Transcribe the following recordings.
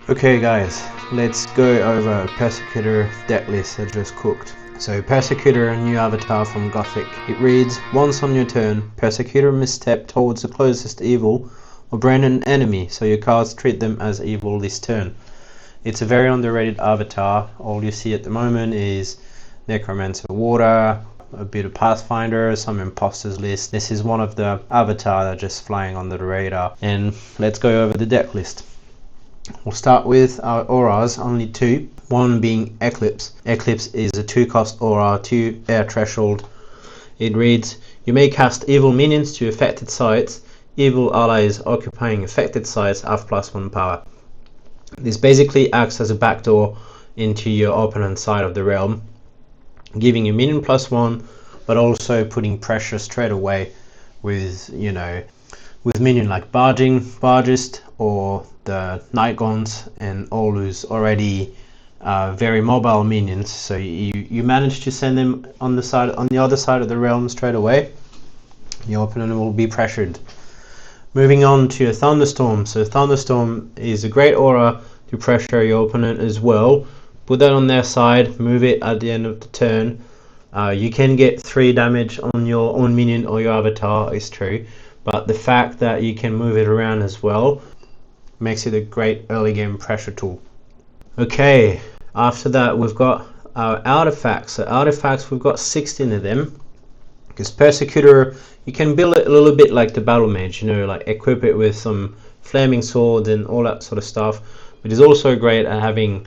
Okay guys, let's go over Persecutor deck list I just cooked. So Persecutor, new avatar from Gothic. It reads, once on your turn, Persecutor misstep towards the closest evil or brand an enemy, so your cards treat them as evil this turn. It's a very underrated avatar. All you see at the moment is Necromancer Water, a bit of Pathfinder, some Imposters list. This is one of the avatar that are just flying under the radar. And let's go over the deck list. We'll start with our auras, only two. One being Eclipse. Eclipse is a 2-cost aura, 2 air threshold. It reads, you may cast evil minions to affected sites. Evil allies occupying affected sites have +1 power. This basically acts as a backdoor into your opponent's side of the realm, giving you minion +1, but also putting pressure straight away with, with minion like Bargist, or the Night Gaunts, and all those already very mobile minions. So you manage to send them on the other side of the realm straight away. Your opponent will be pressured. Moving on to a Thunderstorm. So Thunderstorm is a great aura to pressure your opponent as well. Put that on their side, move it at the end of the turn. You can get 3 damage on your own minion or your avatar, is true, but the fact that you can move it around as well makes it a great early game pressure tool. Okay, after that we've got our artifacts. So artifacts, we've got 16 of them, because Persecutor, you can build it a little bit like the Battle Mage, like equip it with some flaming swords and all that sort of stuff, but it's also great at having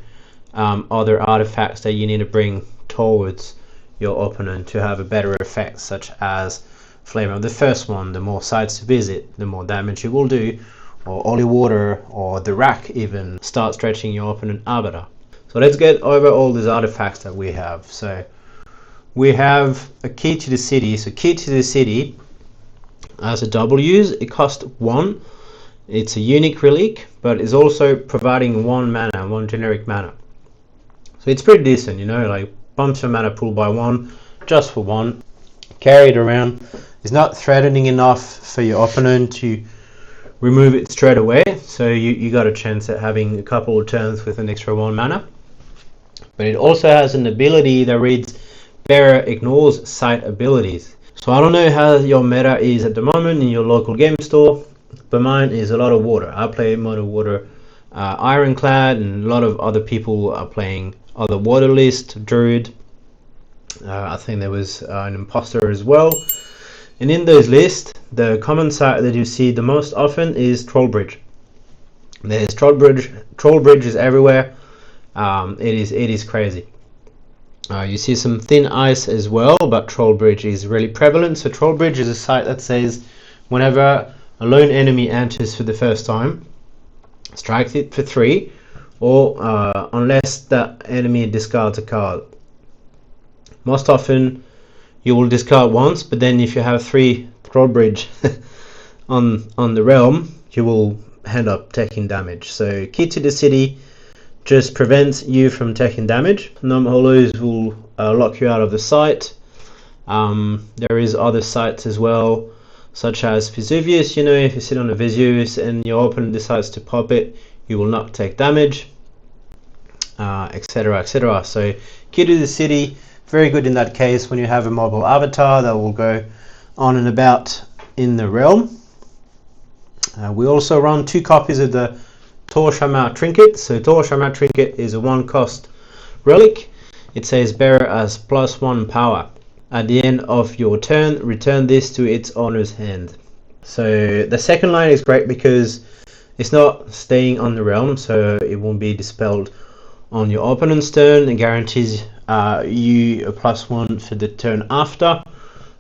other artifacts that you need to bring towards your opponent to have a better effect, such as Flame of the First One. The more sites to visit, the more damage it will do, or Holy Water, or the Rack even, start stretching your opponent avatar. So let's get over all these artifacts that we have. So we have a Key to the City. So Key to the City, as a double use, it costs 1. It's a unique relic, but it's also providing 1 mana, 1 generic mana. So it's pretty decent, like bumps your mana pool by 1, just for 1. Carry it around. It's not threatening enough for your opponent to remove it straight away, so you got a chance at having a couple of turns with an extra 1 mana. But it also has an ability that reads, Bearer ignores site abilities. So I don't know how your meta is at the moment in your local game store, but mine is a lot of water. I play Mono Water Ironclad, and a lot of other people are playing other water list, Druid. I think there was an Imposter as well. And in those lists, the common site that you see the most often is Trollbridge. There's Trollbridge is everywhere. It is crazy. You see some Thin Ice as well, but Trollbridge is really prevalent. So Trollbridge is a site that says whenever a lone enemy enters for the first time, strike it for 3, or unless that enemy discards a card. Most often you will discard once, but then if you have 3 Trollbridge on the realm, you will end up taking damage. So Key to the City just prevents you from taking damage. Gnome Hollows will lock you out of the site. There is other sites as well, such as Vesuvius. If you sit on a Vesuvius and your opponent decides to pop it, you will not take damage, etc, etc. So Key to the City, very good in that case when you have a mobile avatar that will go on and about in the realm. We also run 2 copies of the Torshama Trinket. So Torshama Trinket is a 1-cost relic. It says bearer has +1 power. At the end of your turn, return this to its owner's hand. So the second line is great because it's not staying on the realm, so it won't be dispelled on your opponent's turn. It guarantees you a +1 for the turn after.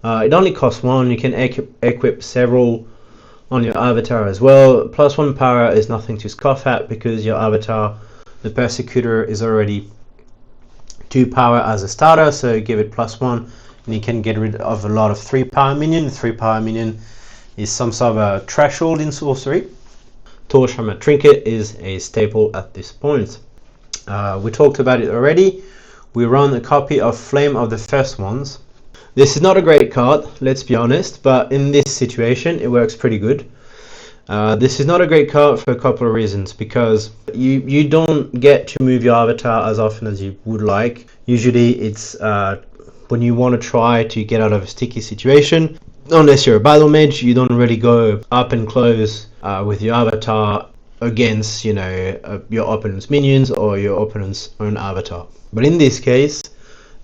It only costs 1. You can equip several on your avatar as well. +1 power is nothing to scoff at, because your avatar, the Persecutor, is already 2 power as a starter, so give it +1 and you can get rid of a lot of 3 power minion. 3 power minion is some sort of a threshold in sorcery. Torshama Trinket is a staple at this point. We talked about it already. We run a copy of Flame of the First Ones. This is not a great card, let's be honest, but in this situation it works pretty good. This is not a great card for a couple of reasons, because you don't get to move your avatar as often as you would like. Usually it's when you want to try to get out of a sticky situation, unless you're a battle mage, you don't really go up and close with your avatar against, you know, your opponent's minions or your opponent's own avatar. But in this case,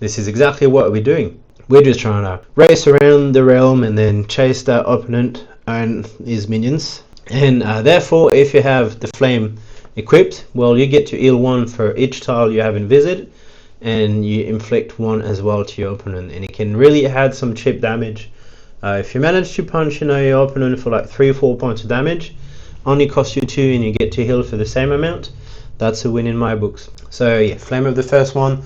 this is exactly what we're doing. We're just trying to race around the realm and then chase that opponent and his minions. And therefore, if you have the flame equipped, well, you get to heal 1 for each tile you have in visit, and you inflict 1 as well to your opponent, and it can really add some chip damage. If you manage to punch, you know, your opponent for like 3 or 4 points of damage, only costs you 2, and you get to heal for the same amount, that's a win in my books. So yeah, flame of the first one,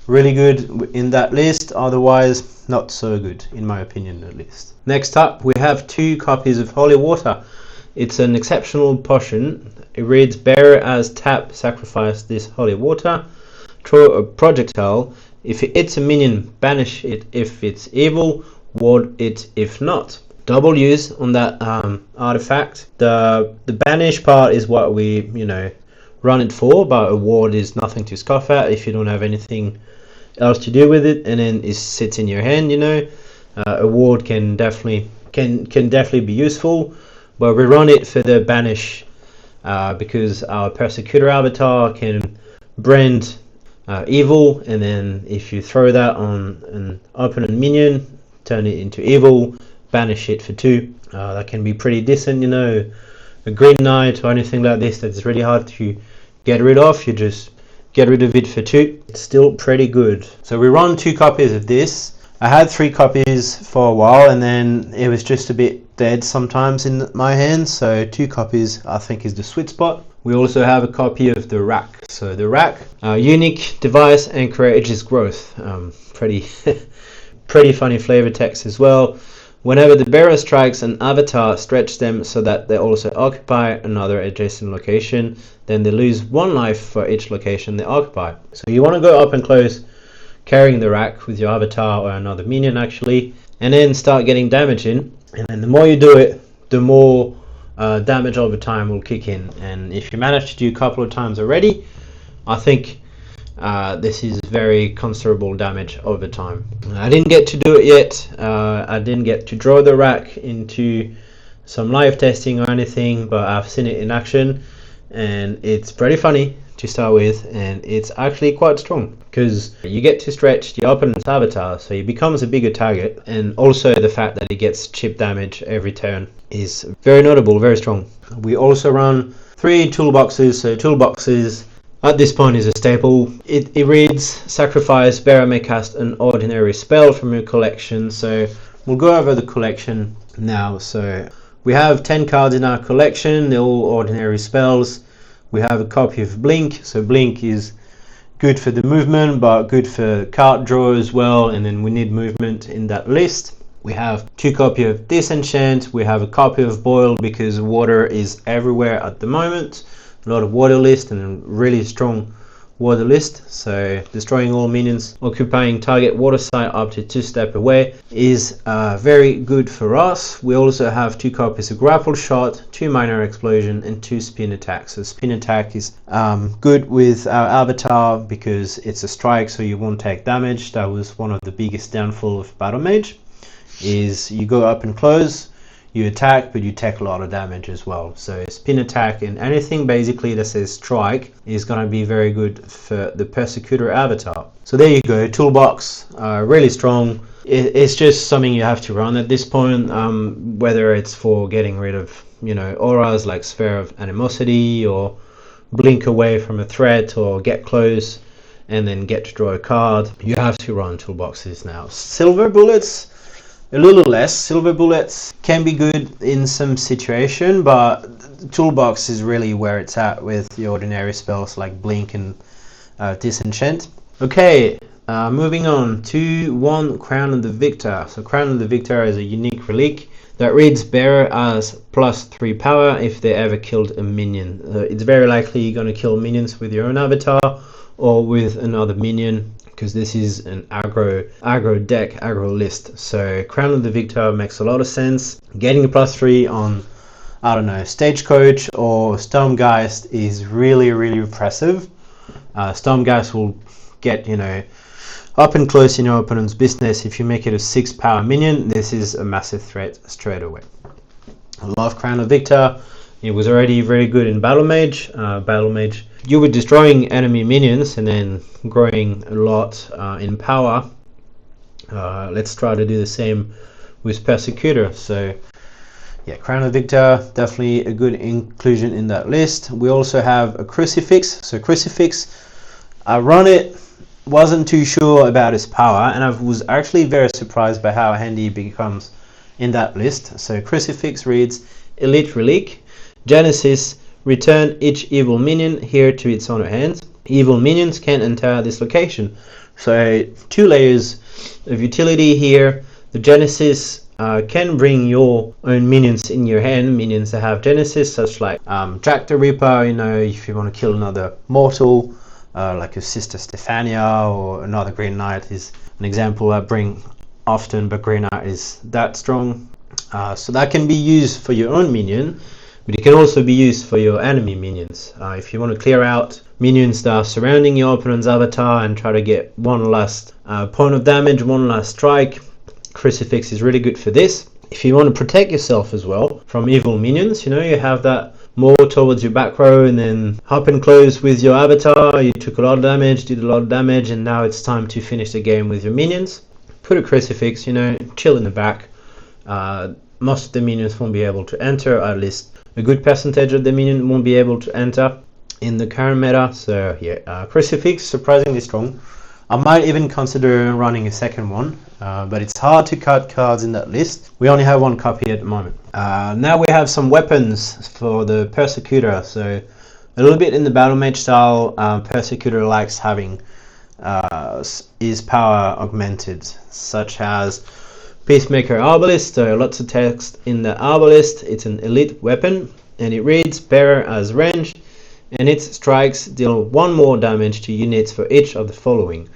really good in that list, otherwise not so good in my opinion, at least. Next up, we have 2 copies of Holy Water. It's an exceptional potion. It reads, bearer as tap, sacrifice this holy water, throw a projectile. If it hits a minion, banish it if it's evil, ward it if not. Double use on that artifact. The banish part is what we, you know, run it for, but a ward is nothing to scoff at if you don't have anything else to do with it, and then it sits in your hand, you know. A ward can definitely be useful, but we run it for the banish because our Persecutor Avatar can brand evil, and then if you throw that on an opponent minion, turn it into evil, banish it for 2. That can be pretty decent, you know. A Green Knight or anything like this that's really hard to get rid of, you just get rid of it for 2. It's still pretty good. So we run 2 copies of this. I had 3 copies for a while, and then it was just a bit dead sometimes in my hands, so 2 copies I think is the sweet spot. We also have a copy of the rack. So the rack, unique device, encourages growth. Pretty pretty funny flavor text as well. Whenever the bearer strikes an avatar, stretch them so that they also occupy another adjacent location. Then they lose 1 life for each location they occupy. So you want to go up and close carrying the rack with your avatar or another minion actually, and then start getting damage in. And then the more you do it, the more damage over time will kick in. And if you manage to do a couple of times already, I think this is very considerable damage over time. I didn't get to do it yet. I didn't get to draw the rack into some live testing or anything, but I've seen it in action, and it's pretty funny to start with, and it's actually quite strong because you get to stretch the opponent's avatar, so he becomes a bigger target, and also the fact that he gets chip damage every turn is very notable, very strong. We also run 3 toolboxes. So toolboxes at this point is a staple. It reads, sacrifice, bearer may cast an ordinary spell from your collection. So we'll go over the collection now. So we have 10 cards in our collection, they're all ordinary spells. We have a copy of Blink. So Blink is good for the movement, but good for card draw as well, and then we need movement in that list. We have 2 copies of Disenchant. We have a copy of Boil because water is everywhere at the moment. A lot of water list, and a really strong water list. So destroying all minions occupying target water site up to 2 steps away is very good for us. We also have 2 copies of Grapple Shot, 2 Minor Explosion, and 2 Spin Attack. So Spin Attack is good with our avatar because it's a strike, so you won't take damage. That was one of the biggest downfall of Battle Mage, is you go up and close, you attack, but you take a lot of damage as well. So Spin Attack and anything basically that says strike is going to be very good for the Persecutor Avatar. So there you go, toolbox, really strong. It's just something you have to run at this point, whether it's for getting rid of, you know, auras like Sphere of Animosity, or blink away from a threat, or get close and then get to draw a card. You have to run toolboxes now. Silver bullets, a little less. Silver bullets can be good in some situation, but toolbox is really where it's at with the ordinary spells like Blink and Disenchant. Okay, moving on to 1 Crown of the Victor. So Crown of the Victor is a unique relic that reads, bearer as +3 power if they ever killed a minion. It's very likely you're going to kill minions with your own avatar or with another minion, because this is an aggro deck, aggro list. So Crown of the Victor makes a lot of sense. Getting a +3 on I don't know, Stagecoach or Stormgeist is really impressive. Stormgeist will get, you know, up and close in your opponent's business. If you make it a 6 power minion, this is a massive threat straight away. I love Crown of Victor. It was already very good in Battle Mage. You were destroying enemy minions and then growing a lot in power. Let's try to do the same with Persecutor. So yeah, Crown of Victor, definitely a good inclusion in that list. We also have a Crucifix. So Crucifix, I run it, wasn't too sure about its power, and I was actually very surprised by how handy it becomes in that list. So Crucifix reads Elite Relic, Genesis, return each evil minion here to its owner hands. Evil minions can enter this location. So 2 layers of utility here. The Genesis can bring your own minions in your hand, minions that have Genesis, such like Jack the Ripper, you know, if you want to kill another mortal, like a Sister Stephania or another Green Knight is an example I bring often, but Green Knight is that strong. So that can be used for your own minion, but it can also be used for your enemy minions. If you want to clear out minions that are surrounding your opponent's avatar and try to get one last point of damage, one last strike, Crucifix is really good for this. If you want to protect yourself as well from evil minions, you know, you have that more towards your back row and then up and close with your avatar. You took a lot of damage, did a lot of damage, and now it's time to finish the game with your minions. Put a Crucifix, you know, chill in the back. Most of the minions won't be able to enter, at least a good percentage of the minion won't be able to enter in the current meta. So yeah, Crucifix, surprisingly strong. I might even consider running a second one, but it's hard to cut cards in that list. We only have 1 copy at the moment. Now we have some weapons for the Persecutor. So a little bit in the Battle Mage style, Persecutor likes having his power augmented, such as Peacemaker Arbalist. So lots of text in the Arbalist. It's an elite weapon, and it reads Bearer as ranged, and its strikes deal 1 more damage to units for each of the following: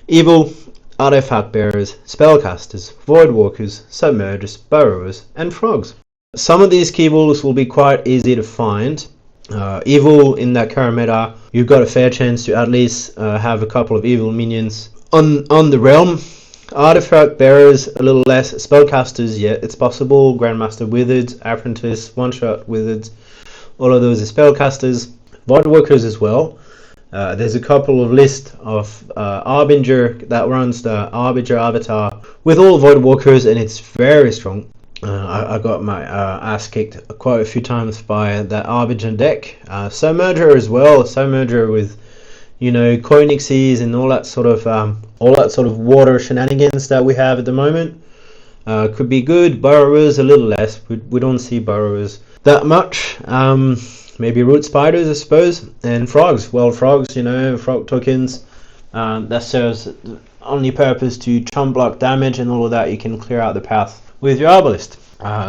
Evil, Artifact Bearers, Spellcasters, Voidwalkers, Submergers, Burrowers, and Frogs. Some of these keyballs will be quite easy to find. Evil in that current meta, you've got a fair chance to at least have a couple of evil minions on the realm. Artifact Bearers, a little less. Spellcasters, yeah, it's possible. Grandmaster Wizards, Apprentice, One-Shot Wizards, all of those are Spellcasters. Voidwalkers as well. There's a couple of lists of Arbinger that runs the Arbinger Avatar with all Voidwalkers, and it's very strong. I got my ass kicked quite a few times by that Arbinger deck. Submerger as well. Submerger with, you know, Coinixies and all that sort of water shenanigans that we have at the moment. Could be good. Burrowers a little less. We don't see Burrowers that much. Maybe Root Spiders, I suppose, and Frogs. Well, Frogs, you know, Frog tokens. That serves only purpose to chump block damage and all of that. You can clear out the path with your Arbalist.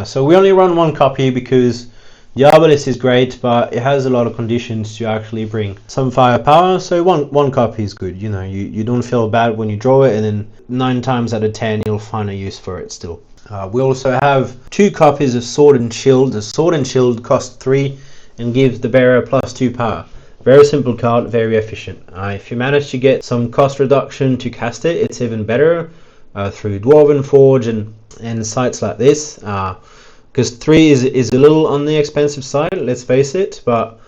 So we only run 1 copy because the Arbalist is great, but it has a lot of conditions to actually bring some firepower. So one copy is good. You know, you don't feel bad when you draw it, and then 9 times out of 10 you'll find a use for it still. We also have 2 copies of Sword and Shield. The Sword and Shield cost 3 and gives the bearer +2 power. Very simple card, very efficient. If you manage to get some cost reduction to cast it, it's even better through Dwarven Forge and sites like this. Because 3 is a little on the expensive side, let's face it, but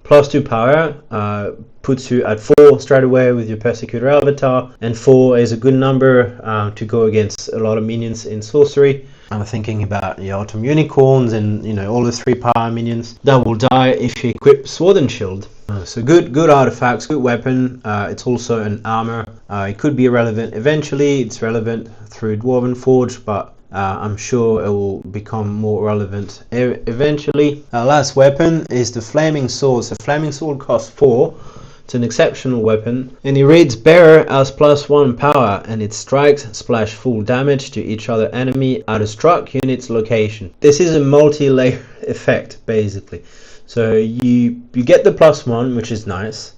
+2 power puts you at 4 straight away with your Persecutor Avatar, and 4 is a good number to go against a lot of minions in sorcery. I'm thinking about the Autumn Unicorns and, you know, all the 3 power minions that will die if you equip Sword and Shield. So good artifacts, good weapon. It's also an armor. It could be relevant eventually. It's relevant through Dwarven Forge, but I'm sure it will become more relevant eventually. Our last weapon is the Flaming Sword. So Flaming Sword costs 4. It's an exceptional weapon, and it reads Bearer as +1 power, and its strikes splash full damage to each other enemy at a struck unit's location. This is a multi-layer effect, basically. So you get the +1, which is nice,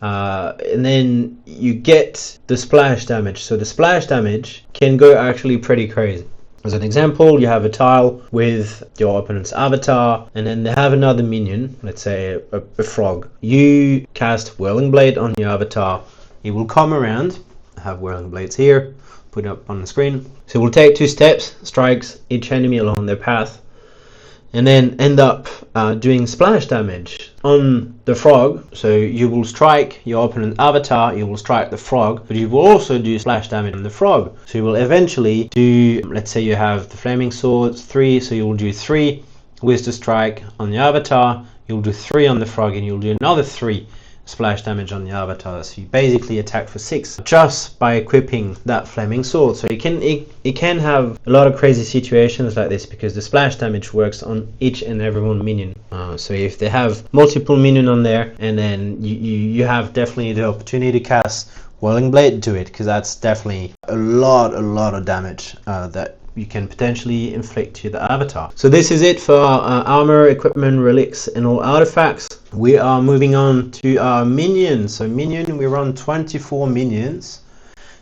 and then you get the splash damage. So the splash damage can go actually pretty crazy. As an example, you have a tile with your opponent's avatar, and then they have another minion, let's say a frog. You cast Whirling Blade on your avatar. It will come around. I have Whirling Blades here, put it up on the screen. So we'll take 2 steps, strikes each enemy along their path, and then end up doing splash damage on the frog. So you will strike your opponent's avatar, you will strike the frog, but you will also do splash damage on the frog. So you will eventually do, let's say you have the flaming swords 3, so you will do 3 with the strike on the avatar, you'll do 3 on the frog, and you'll do another 3 splash damage on the avatar. So you basically attack for 6 just by equipping that flaming sword. So it can have a lot of crazy situations like this, because the splash damage works on each and every one minion. So if they have multiple minion on there, and then you have definitely the opportunity to cast Whirling Blade to it, because that's definitely a lot of damage that you can potentially inflict to the avatar. So this is it for armor, equipment, relics, and all artifacts. We are moving on to our minions. So minion, we run 24 minions,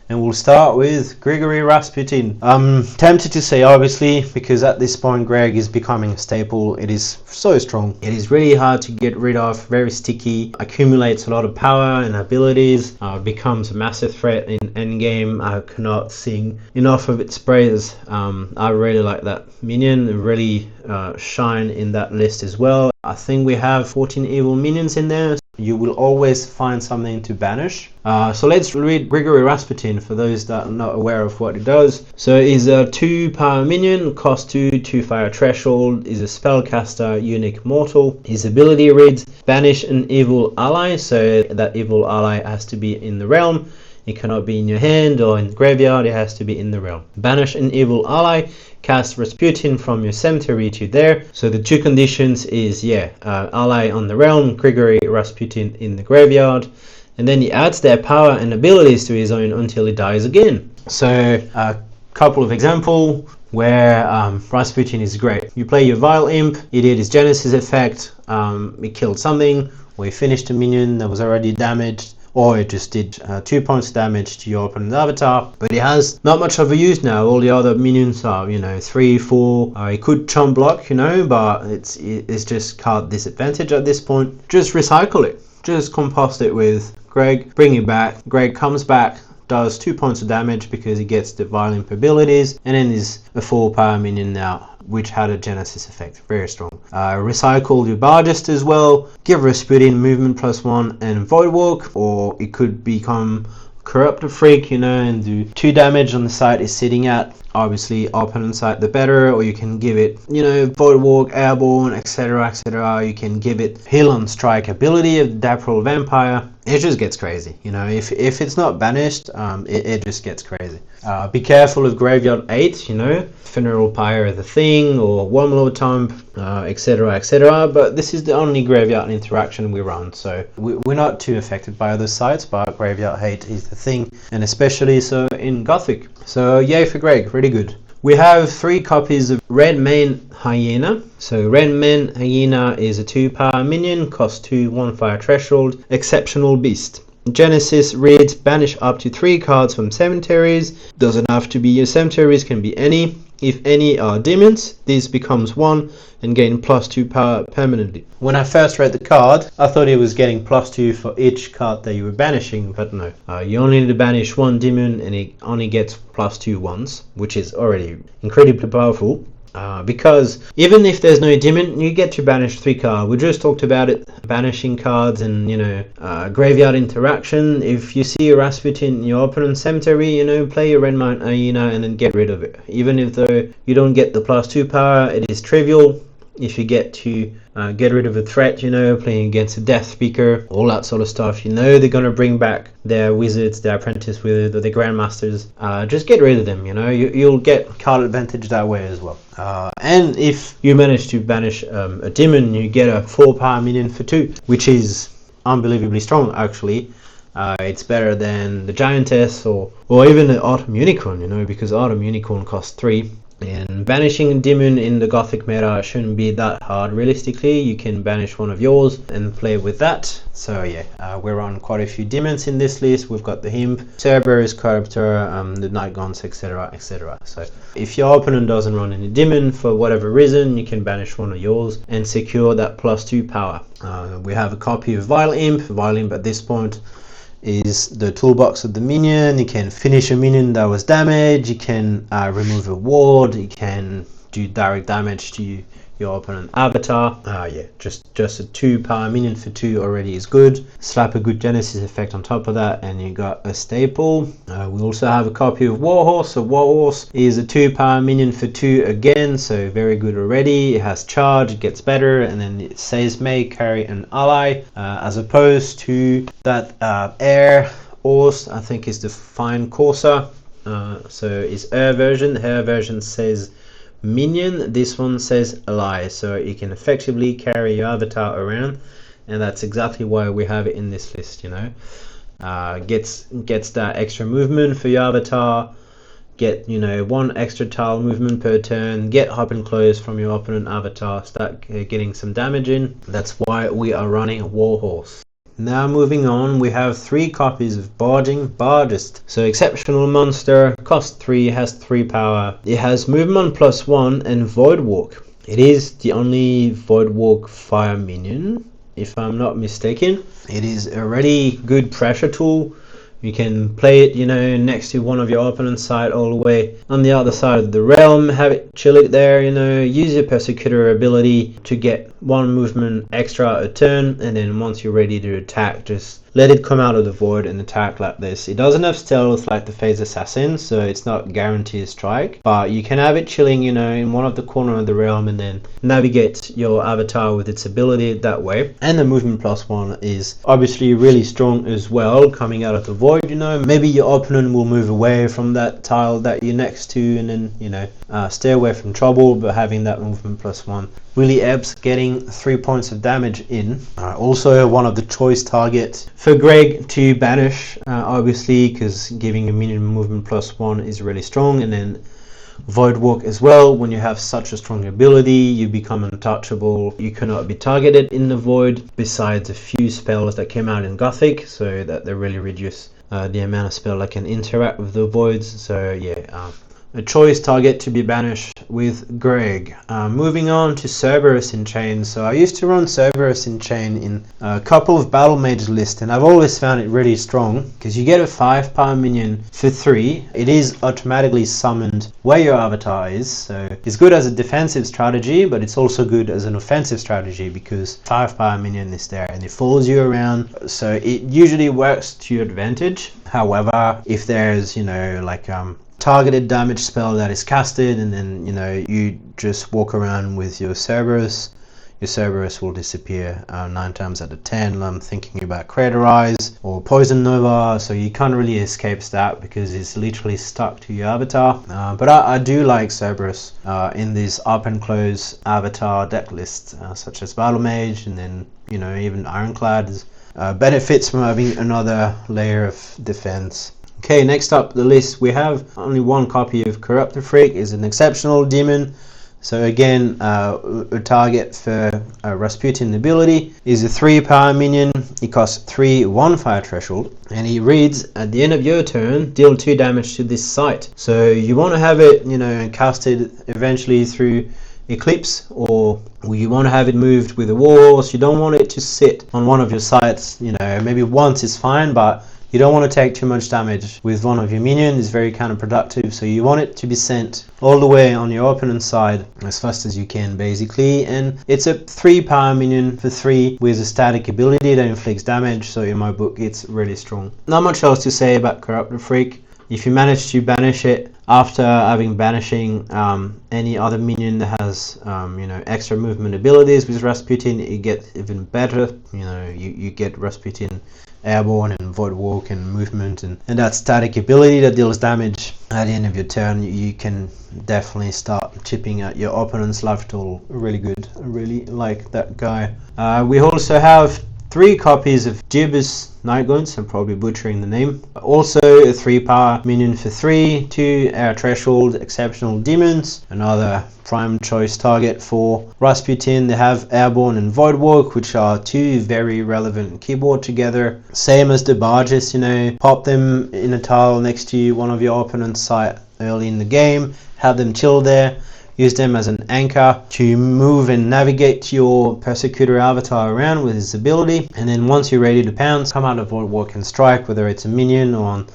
and we'll start with Grigory Rasputin. I'm tempted to say obviously, because at this point Greg is becoming a staple. It is so strong. It is really hard to get rid of, very sticky, accumulates a lot of power and abilities, becomes a massive threat in endgame. I cannot sing enough of its praise. I really like that minion, really shine in that list as well. I think we have 14 evil minions in there. You will always find something to banish. So let's read Grigory Rasputin for those that are not aware of what it does. So he's a 2 power minion, cost 2, 2 fire threshold, is a spellcaster, unique mortal. His ability reads banish an evil ally, so that evil ally has to be in the realm. It cannot be in your hand or in the graveyard, it has to be in the realm. Banish an evil ally, cast Rasputin from your cemetery to there. So the 2 conditions is, ally on the realm, Grigory Rasputin in the graveyard. And then he adds their power and abilities to his own until he dies again. So a couple of examples where Rasputin is great. You play your Vile Imp, he did his Genesis effect, he killed something, or he finished a minion that was already damaged, or it just did 2 points damage to your opponent's avatar, but it has not much of a use now. All the other minions are, 3, 4. It could chump block, but it's just card disadvantage at this point. Just recycle it. Just compost it with Greg, bring it back. Greg comes back, does 2 points of damage because he gets the violent abilities, and then is a 4 power minion now, which had a Genesis effect, very strong. Recycle your Bargist as well, give Rasputin movement +1 and Void Walk, or it could become Corrupt a Freak, and do 2 damage on the side is sitting at. Obviously, opponent side the better, or you can give it, Void Walk, Airborne, etc., etc. You can give it Heal on Strike ability of the Dapral Vampire. It just gets crazy, if it's not banished, it just gets crazy. Be careful of Graveyard 8, Funeral Pyre the Thing, or Wormlord Tomb, etc., etc. But this is the only Graveyard interaction we run, so we're not too affected by other sides, but Graveyard 8 is the thing, and especially so in Gothic. So yay for Greg, really good. We have 3 copies of Red Mane Hyena. So Red Mane Hyena is a 2 power minion, cost 2, 1 fire threshold, exceptional beast. Genesis reads banish up to 3 cards from cemeteries. Doesn't have to be your cemeteries, can be any. If any are demons, this becomes 1 and gain +2 power permanently. When I first read the card, I thought it was getting +2 for each card that you were banishing, but no. You only need to banish 1 demon, and it only gets +2 once, which is already incredibly powerful. Because even if there's no demon, you get to banish 3 cards. We just talked about it, banishing cards and graveyard interaction. If you see a Rasputin in your opponent's cemetery, play your Red Mane Hyena and then get rid of it. Even if though you don't get the +2 power, it is trivial. If you get to get rid of a threat, playing against a Death Speaker, all that sort of stuff, they're going to bring back their wizards, their apprentice wizards, or their grandmasters. Just get rid of them, you'll get card advantage that way as well. And if you manage to banish a demon, you get a 4 power minion for 2, which is unbelievably strong actually. It's better than the Giantess or even the Autumn Unicorn, because Autumn Unicorn costs 3. And banishing a demon in the Gothic meta shouldn't be that hard. Realistically, you can banish one of yours and play with that. So yeah, we're on quite a few demons in this list. We've got the Himp, Cerberus, Corruptor, the Night Gaunts, etc, etc. So if your opponent doesn't run any demon for whatever reason, you can banish one of yours and secure that +2 power. We have a copy of Vile Imp. Vile Imp at this point is the toolbox of the minion. You can finish a minion that was damaged, you can remove a ward, you can do direct damage to your opponent avatar. Yeah, just a 2 power minion for 2 already is good. Slap a good Genesis effect on top of that and you got a staple. We also have a copy of Warhorse. So Warhorse is a 2 power minion for 2 again, so very good already. It has charge, it gets better, and then it says may carry an ally, as opposed to that Air Horse, I think is the Fine Courser. So it's Air version. Air version says Minion, this one says ally, so you can effectively carry your avatar around, and that's exactly why we have it in this list. You know, gets that extra movement for your avatar, get 1 extra tile movement per turn, get hop and close from your opponent avatar, start getting some damage in. That's why we are running Warhorse. Now moving on, we have 3 copies of Barging Bargist. So exceptional monster, cost 3, has 3 power. It has movement +1 and Void Walk. It is the only Void Walk fire minion, if I'm not mistaken. It is a really good pressure tool. You can play it, next to one of your opponent's side all the way on the other side of the realm, have it chill it there, use your Persecutor ability to get 1 movement extra a turn, and then once you're ready to attack, just let it come out of the void and attack like this. It doesn't have stealth like the Phase Assassin, so it's not guaranteed strike, but you can have it chilling, in one of the corner of the realm and then navigate your avatar with its ability that way. And the movement +1 is obviously really strong as well, coming out of the void. Maybe your opponent will move away from that tile that you're next to, and then stay away from trouble, but having that movement +1 really helps getting 3 points of damage in. Also one of the choice targets for Greg to banish, obviously, because giving a minion movement +1 is really strong. And then Void Walk as well. When you have such a strong ability, you become untouchable. You cannot be targeted in the void, besides a few spells that came out in Gothic, so that they really reduce the amount of spell that can interact with the voids. So yeah, a choice target to be banished with Greg. Moving on to Cerberus in Chain. So I used to run Cerberus in Chain in a couple of Battle Mage lists, and I've always found it really strong because you get a 5 power minion for 3. It is automatically summoned where your avatar is, so it's good as a defensive strategy, but it's also good as an offensive strategy because 5 power minion is there and it follows you around, so it usually works to your advantage. However, if there's targeted damage spell that is casted, and then you just walk around with your Cerberus will disappear 9 times out of 10. I'm thinking about Craterize or Poison Nova, so you can't really escape that because it's literally stuck to your avatar. But I do like Cerberus in these up and close avatar deck lists, such as Battle Mage, and then even Ironclad benefits from having another layer of defense. Okay, next up the list, we have only 1 copy of Corruptor Freak. Is an exceptional demon. So again, a target for Rasputin ability. Is a 3 power minion. It costs 3 1 fire threshold, and he reads, at the end of your turn, deal 2 damage to this site. So you want to have it, casted eventually through Eclipse, or you want to have it moved with a Warhorse. You don't want it to sit on one of your sites. Maybe once is fine, but you don't want to take too much damage with one of your minions. It's very counterproductive, so you want it to be sent all the way on your opponent's side as fast as you can, basically. And it's a 3 power minion for 3 with a static ability that inflicts damage, so in my book it's really strong. Not much else to say about Corruptor Freak. If you manage to banish it after having banishing any other minion that has extra movement abilities with Rasputin, it gets even better. You get Rasputin airborne and void walk and movement, and that static ability that deals damage at the end of your turn. You can definitely start chipping at your opponent's life total really good. I really like that guy. We also have 3 copies of Gibbous Nightglance, I'm probably butchering the name. Also a 3 power minion for 3, 2 air threshold exceptional demons, another prime choice target for Rasputin. They have Airborne and Voidwalk, which are 2 very relevant keyboard together. Same as the barges, you know, pop them in a tile next to one of your opponent's site early in the game, have them chill there. Use them as an anchor to move and navigate your Persecutor Avatar around with his ability. And then once you're ready to pounce, come out of Voidwalk and strike, whether it's a minion or on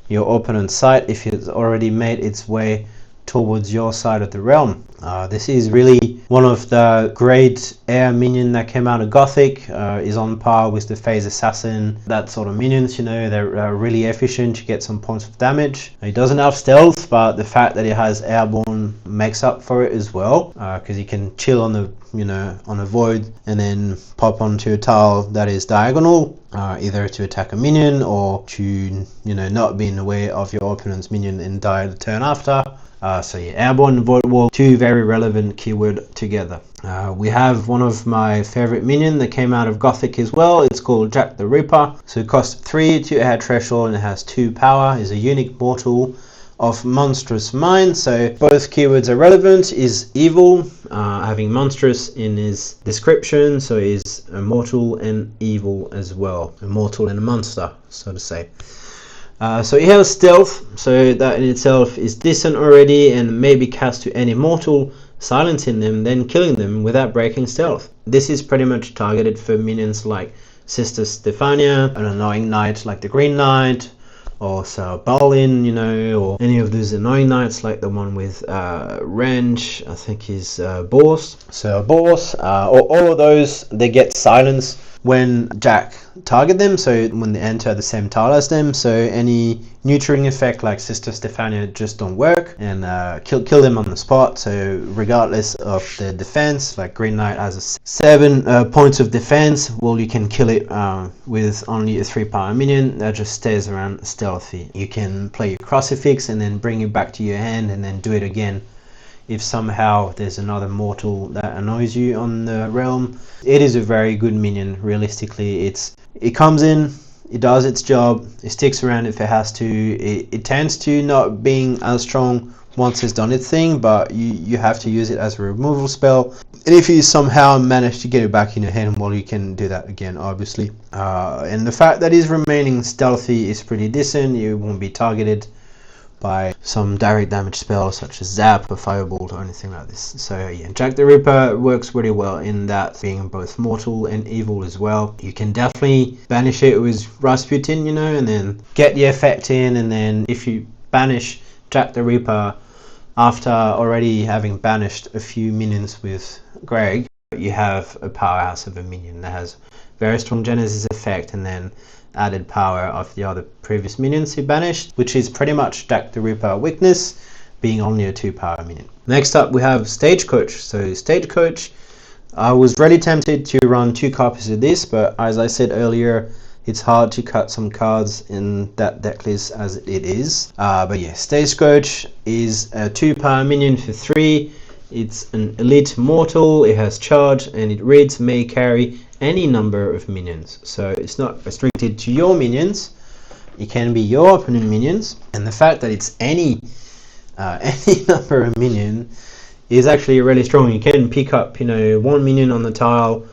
your opponent's side if it's already made its way towards your side of the realm. This is really one of the great air minion that came out of Gothic, is on par with the Phase Assassin, that sort of minions, you know, they're really efficient, you get some points of damage. It doesn't have stealth, but the fact that it has airborne makes up for it as well, because you can chill on the, you know, on a void and then pop onto a tile that is diagonal, either to attack a minion or to, you know, not be in the way of your opponent's minion and die the turn after. So yeah, Airborne and Voidwalk, 2 very relevant keyword together. We have one of my favorite minion that came out of Gothic as well. It's called Jack the Ripper. So it costs 3 to air threshold and it has 2 power. Is a unique mortal of monstrous mind. So both keywords are relevant. Is evil, having monstrous in his description. So is a mortal and evil as well. A mortal and a monster, so to say. So he has stealth, so that in itself is decent already, and maybe cast to any mortal, silencing them, then killing them without breaking stealth. This is pretty much targeted for minions like Sister Stephania, an annoying knight like the Green Knight, or Sir Balin, you know, or any of those annoying knights like the one with Wrench, I think is Boss. So Boss, or all of those, they get silenced when Jack target them, so when they enter the same tile as them, so any neutering effect like Sister Stephania just don't work, and kill them on the spot. So regardless of the defense, like Green Knight has a 7 points of defense, well, you can kill it with only a 3 power minion that just stays around stealthy. You can play your Crucifix and then bring it back to your hand and then do it again if somehow there's another mortal that annoys you on the realm. It is a very good minion. Realistically, it comes in, it does its job, it sticks around if it has to. It tends to not being as strong once it's done its thing, but you have to use it as a removal spell, and if you somehow manage to get it back in your hand, well, you can do that again, obviously. And the fact that he's remaining stealthy is pretty decent. You won't be targeted by some direct damage spells such as Zap or Firebolt or anything like this. So yeah, Jack the Ripper works really well in that, being both mortal and evil as well. You can definitely banish it with Rasputin, you know, and then get the effect in, and then if you banish Jack the Ripper after already having banished a few minions with Greg, you have a powerhouse of a minion that has very strong Genesis effect and then added power of the other previous minions he banished, which is pretty much Jack the Ripper weakness, being only a 2 power minion. Next up we have Stagecoach. So Stagecoach, I was really tempted to run 2 copies of this, but as I said earlier, it's hard to cut some cards in that deck list as it is. But yeah, Stagecoach is a 2 power minion for 3. It's an elite mortal, it has charge, and it reads may carry any number of minions. So it's not restricted to your minions, it can be your opponent minions, and the fact that it's any number of minion is actually really strong. You can pick up, you know, 1 minion on the tile,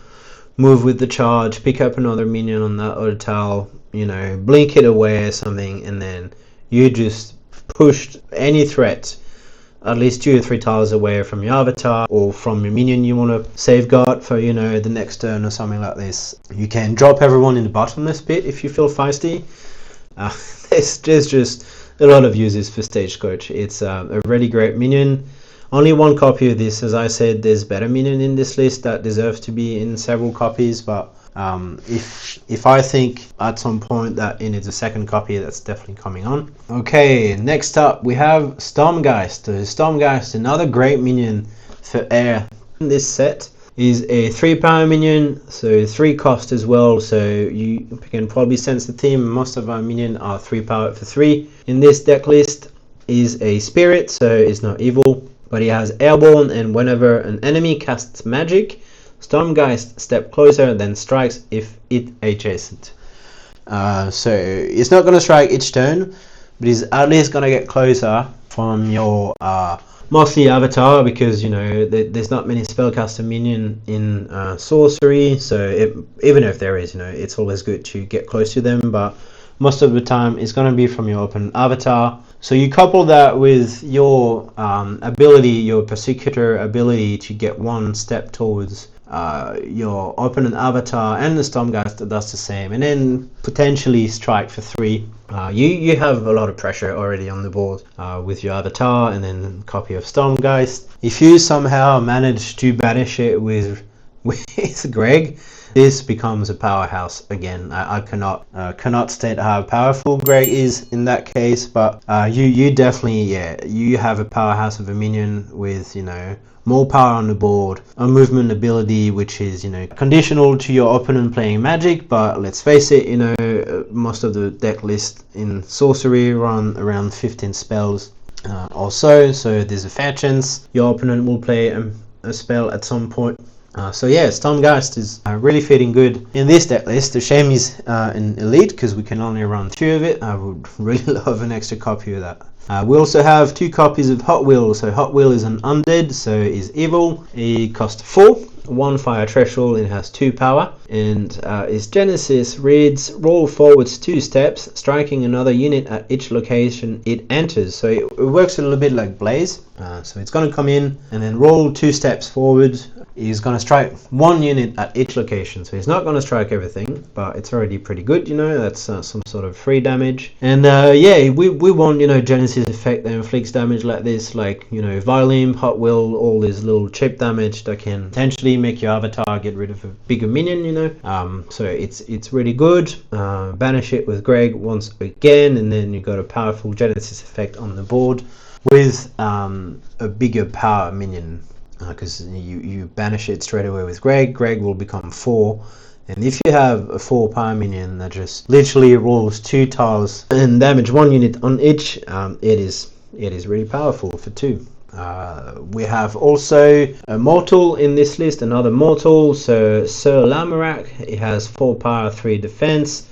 move with the charge, pick up another minion on that other tile, you know, blink it away or something, and then you just pushed any threat at least 2 or 3 tiles away from your avatar or from your minion you want to safeguard for, you know, the next turn or something like this. You can drop everyone in the bottomless pit if you feel feisty. There's just a lot of uses for Stagecoach. It's a really great minion. Only 1 copy of this. As I said, there's better minion in this list that deserves to be in several copies, but if I think at some point that it needs a 2nd copy, that's definitely coming on. Okay, next up we have Stormgeist. Stormgeist, another great minion for air. This set is a 3 power minion, so 3 cost as well, so you can probably sense the theme. Most of our minion are 3 power for 3. In this deck list is a spirit, so it's not evil, but he has airborne, and whenever an enemy casts magic, Stormgeist step closer, then strikes if it adjacent. So it's not going to strike each turn, but it's at least going to get closer from your mostly Avatar, because you know there's not many spellcaster minion in sorcery, so even if there is, you know, it's always good to get close to them, but most of the time it's going to be from your opponent Avatar. So you couple that with your ability, your Persecutor ability, to get one step towards your opponent Avatar, and the Stormgeist that does the same, and then potentially strike for 3. You have a lot of pressure already on the board with your Avatar and then a copy of Stormgeist. If you somehow manage to banish it with Greg, this becomes a powerhouse again. I cannot state how powerful Greg is in that case, but you definitely, yeah, you have a powerhouse of a minion with, you know, more power on the board, a movement ability which is, you know, conditional to your opponent playing Magic, but let's face it, you know, most of the deck list in sorcery run around 15 spells or so there's a fair chance your opponent will play a spell at some point. So yeah, Stormgeist is really fitting good in this deck list. The shame is in Elite, because we can only run 2 of it. I would really love an extra copy of that. We also have 2 copies of Hot Wheel. So Hot Wheel is an undead, so is evil. It costs 4, 1 fire threshold, and it has 2 power. And its genesis reads: roll forwards 2 steps, striking another unit at each location it enters. So it works a little bit like Blaze. So it's going to come in and then roll 2 steps forward. He's going to strike 1 unit at each location, so he's not going to strike everything, but it's already pretty good, you know. That's some sort of free damage. And yeah, we want, you know, Genesis effect that inflicts damage like this, like, you know, Violin, Hot Will, all this little chip damage that can potentially make your Avatar get rid of a bigger minion, you know. So it's really good. Banish it with Greg once again, and then you got a powerful Genesis effect on the board with a bigger power minion. Because you banish it straight away with Greg will become 4, and if you have a 4 power minion that just literally rolls 2 tiles and damage 1 unit on each, it is really powerful for 2. We have also a mortal in this list, another mortal, so Sir Lamorak. It has 4 power, 3 defense.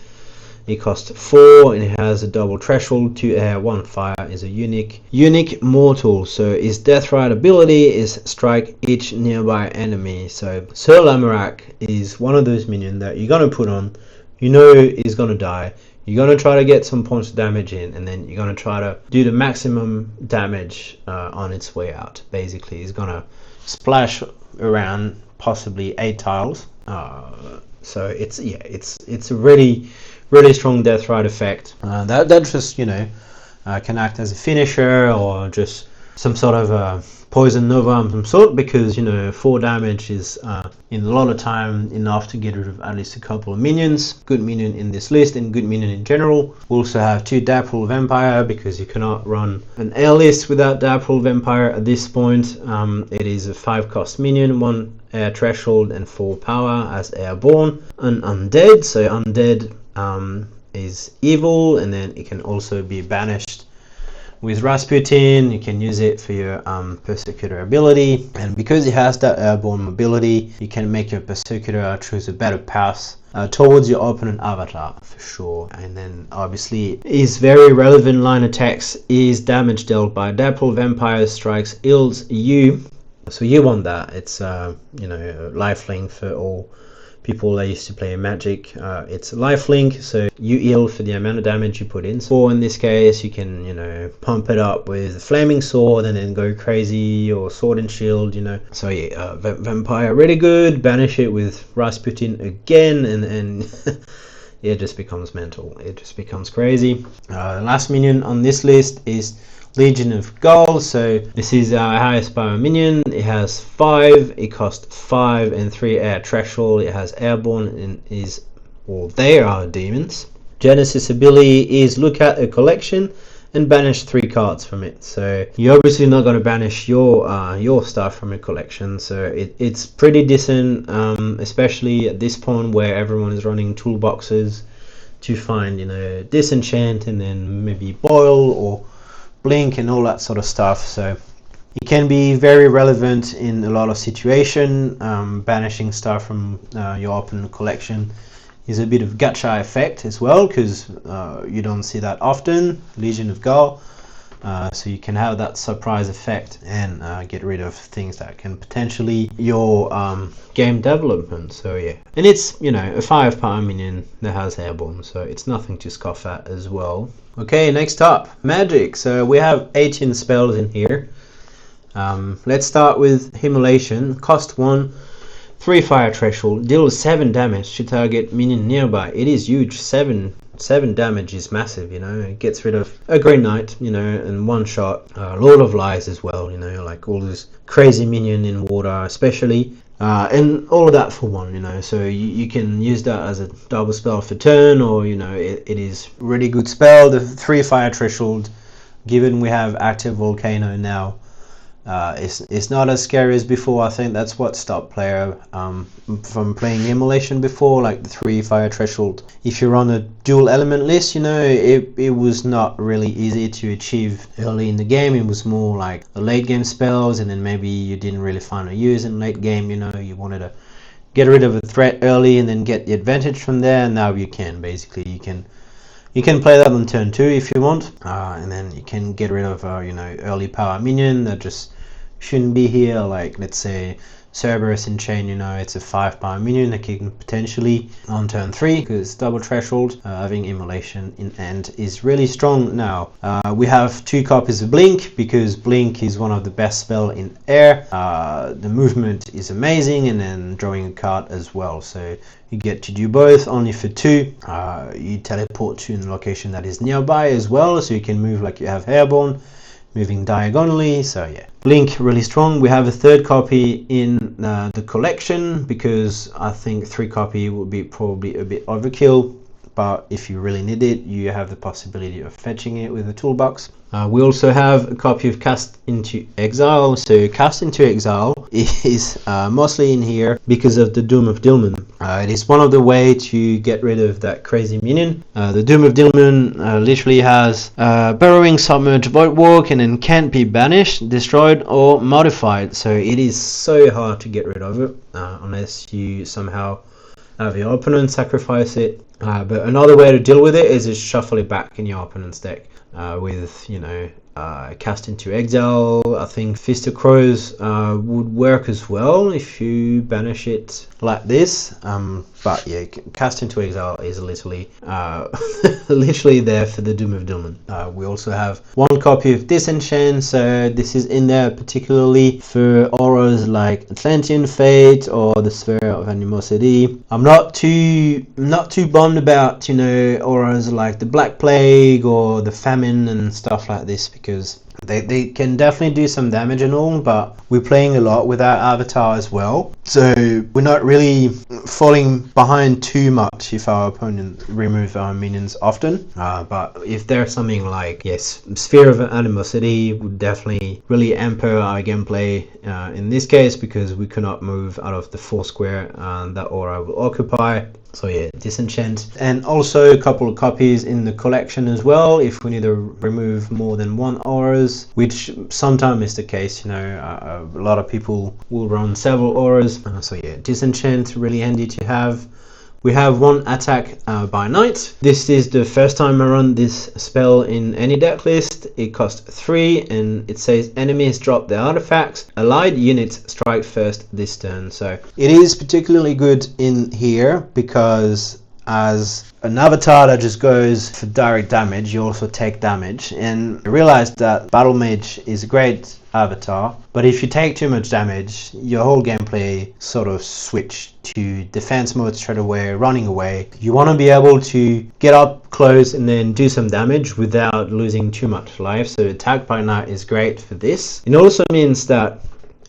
It costs 4 and it has a double threshold, 2 air, 1 fire. Is a unique mortal. So his death ride ability is strike each nearby enemy. So Sir Lamorak is one of those minions that you're gonna put on, you know, is gonna die. You're gonna try to get some points of damage in, and then you're gonna try to do the maximum damage on its way out. Basically, it's gonna splash around possibly 8 tiles. So it's a really strong death ride effect. That just, you know, can act as a finisher or just some sort of poison nova of some sort, because, you know, 4 damage is in a lot of time enough to get rid of at least a couple of minions. Good minion in this list and good minion in general. We also have 2 Dapple Vampire, because you cannot run an air list without Dapple Vampire at this point. It is a 5 cost minion, 1 air threshold and 4 power as airborne. An undead, so undead is evil, and then it can also be banished with Rasputin. You can use it for your Persecutor ability, and because it has that airborne mobility, you can make your Persecutor choose a better path towards your opponent Avatar for sure. And then obviously his very relevant line attacks is damage dealt by Dapple Vampire strikes heals you, so you want that. It's you know, lifelink for all people that used to play Magic. It's lifelink, so you heal for the amount of damage you put in. So in this case, you can, you know, pump it up with Flaming Sword and then go crazy, or Sword and Shield, you know. So yeah, Vampire really good. Banish it with Rasputin again, and it just becomes mental. It just becomes crazy. Last minion on this list is Legion of Gold. So this is our highest power minion. It has 5, it costs 5 and 3 air threshold. It has airborne and is, well, they are demons. Genesis ability is look at a collection and banish 3 cards from it. So you're obviously not going to banish your stuff from a collection, so it's pretty decent, especially at this point where everyone is running toolboxes to find, you know, disenchant and then maybe boil or blink and all that sort of stuff. So It can be very relevant in a lot of situations. Banishing stuff from your opponent collection is a bit of gacha effect as well, because you don't see that often. Legion of Gaul. So you can have that surprise effect and get rid of things that can potentially your game development. So yeah, and it's, you know, a 5-power minion that has airborne, so it's nothing to scoff at as well. Okay, next up, magic. So we have 18 spells in here. Let's start with Immolation. Cost 1, 3 fire threshold, deals 7 damage to target minion nearby. It is huge. 7 damage is massive, you know. It gets rid of a Green Knight, you know, in one shot. Lord of Lies as well, you know, like all this crazy minion in water especially. And all of that for 1, you know, so you can use that as a double spell for turn, or, you know, it is really good spell. The 3 fire threshold, given we have active Volcano now, it's not as scary as before. I think that's what stopped player from playing Immolation before, like the 3 fire threshold. If you're on a dual element list, you know, it was not really easy to achieve early in the game. It was more like the late game spells, and then maybe you didn't really find a use in late game, you know, you wanted to get rid of a threat early and then get the advantage from there. And now you can basically, you can play that on turn 2 if you want, and then you can get rid of you know, early power minion that just shouldn't be here, like let's say Cerberus in Chain, you know, it's a 5-power minion that can potentially on turn 3, because double threshold, having Immolation in end is really strong now. We have 2 copies of Blink, because Blink is one of the best spell in air. The movement is amazing, and then drawing a card as well, so you get to do both only for 2. You teleport to a location that is nearby as well, so you can move like you have Airborne, moving diagonally. So yeah, Blink really strong. We have a 3rd copy in the collection, because I think 3 copy would be probably a bit overkill, but if you really need it, you have the possibility of fetching it with the toolbox. We also have a copy of Cast into Exile. So Cast into Exile is mostly in here because of the Doom of Dilmun. It is one of the way to get rid of that crazy minion. The Doom of Dilmun literally has Burrowing, Submerge, Void Walk, and then can't be banished, destroyed, or modified. So it is so hard to get rid of it unless you somehow have your opponent sacrifice it. But another way to deal with it is just shuffle it back in your opponent's deck with, you know, Cast into Exile. I think Fist of Crows would work as well if you banish it like this. But yeah, Cast into Exile is literally literally there for the Doom of Dilmun. We also have 1 copy of Disenchant, so this is in there particularly for auras like Atlantean Fate or the Sphere of Animosity. I'm not too bummed about, you know, auras like the Black Plague or the Famine and stuff like this, because they can definitely do some damage and all, but we're playing a lot with our avatar as well, so we're not really falling behind too much if our opponent remove our minions often. But if there's something like, yes, Sphere of Animosity would definitely really amper our gameplay in this case, because we cannot move out of the 4 square that aura will occupy. So yeah, Disenchant, and also a couple of copies in the collection as well if we need to remove more than 1 auras, which sometimes is the case, you know. A lot of people will run several auras, so yeah, Disenchant really handy to have. We have 1 attack by night. This is the first time I run this spell in any deck list. It costs 3, and it says enemies drop their artifacts. Allied units strike first this turn. So it is particularly good in here because as an avatar that just goes for direct damage, you also take damage. And I realized that Battle Mage is a great avatar, but if you take too much damage, your whole gameplay sort of switch to defense mode straight away, running away. You want to be able to get up close and then do some damage without losing too much life, so attack by night is great for this. It also means that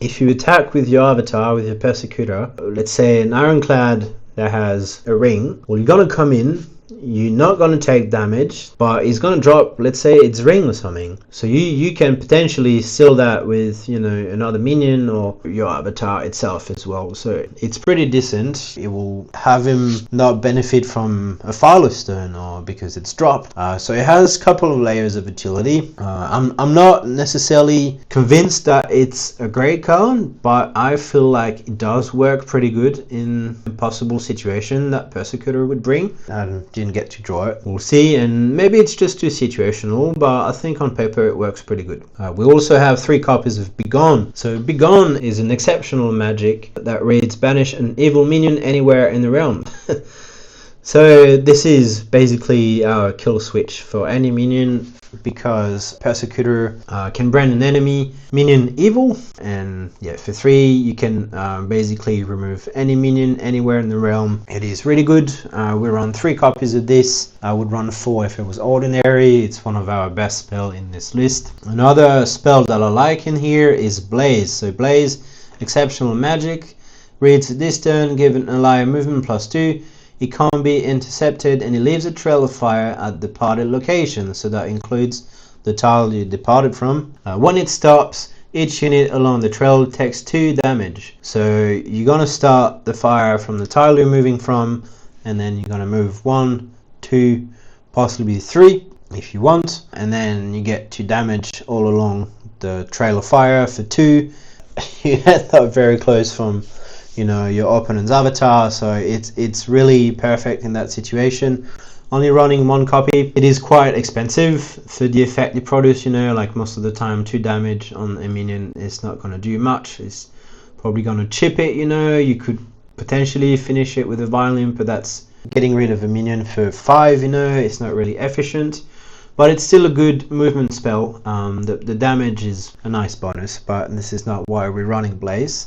if you attack with your avatar, with your Persecutor, let's say an Ironclad that has a ring, well, you're gonna come in you're not going to take damage, but he's going to drop, let's say it's ring or something, so you can potentially seal that with, you know, another minion or your avatar itself as well. So it's pretty decent. It will have him not benefit from a Firestone or because it's dropped. So it has a couple of layers of utility. I'm not necessarily convinced that it's a great card, but I feel like it does work pretty good in a possible situation that Persecutor would bring. I didn't get to draw it. We'll see, and maybe it's just too situational, but I think on paper it works pretty good. We also have 3 copies of Begone. So Begone is an exceptional magic that reads banish an evil minion anywhere in the realm. So this is basically our kill switch for any minion, because Persecutor can brand an enemy minion evil, and yeah, for 3 you can basically remove any minion anywhere in the realm. It is really good. We run 3 copies of this. I would run 4 if it was ordinary. It's one of our best spell in this list. Another spell that I like in here is Blaze. So Blaze, exceptional magic, reads this turn, give an ally movement +2. It can't be intercepted, and it leaves a trail of fire at departed location, so that includes the tile you departed from. When it stops, each unit along the trail takes 2 damage. So you're gonna start the fire from the tile you're moving from, and then you're gonna move 1, 2, possibly 3 if you want, and then you get 2 damage all along the trail of fire for 2. You end up very close from, you know, your opponent's avatar, so it's really perfect in that situation. Only running 1 copy. It is quite expensive for the effect it produces, you know, like most of the time 2 damage on a minion is not going to do much. It's probably going to chip it, you know. You could potentially finish it with a violin, but that's getting rid of a minion for 5, you know. It's not really efficient, but it's still a good movement spell. The damage is a nice bonus, but this is not why we're running Blaze.